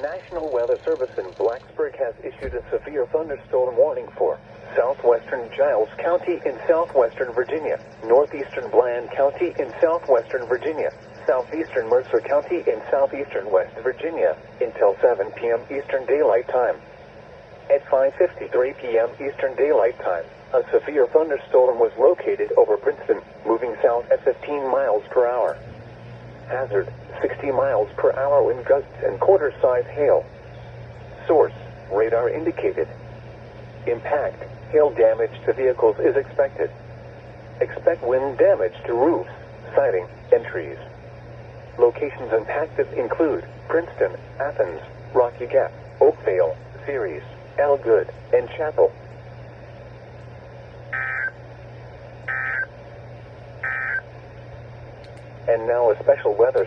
National Weather Service in Blacksburg has issued a severe thunderstorm warning for southwestern Giles County in southwestern Virginia, northeastern Bland County in southwestern Virginia, southeastern Mercer County in southeastern West Virginia, until 7 p.m. Eastern Daylight Time. At 5:53 p.m. Eastern Daylight Time, a severe thunderstorm was located over Princeton, moving south at 15 miles per hour. Hazard, 60 miles per hour wind gusts and quarter-size hail. Source, radar indicated. Impact, hail damage to vehicles is expected. Expect wind damage to roofs, siding, and trees. Locations impacted include Princeton, Athens, Rocky Gap, Oakville, Ceres, Algood, and Chapel. And now a special weather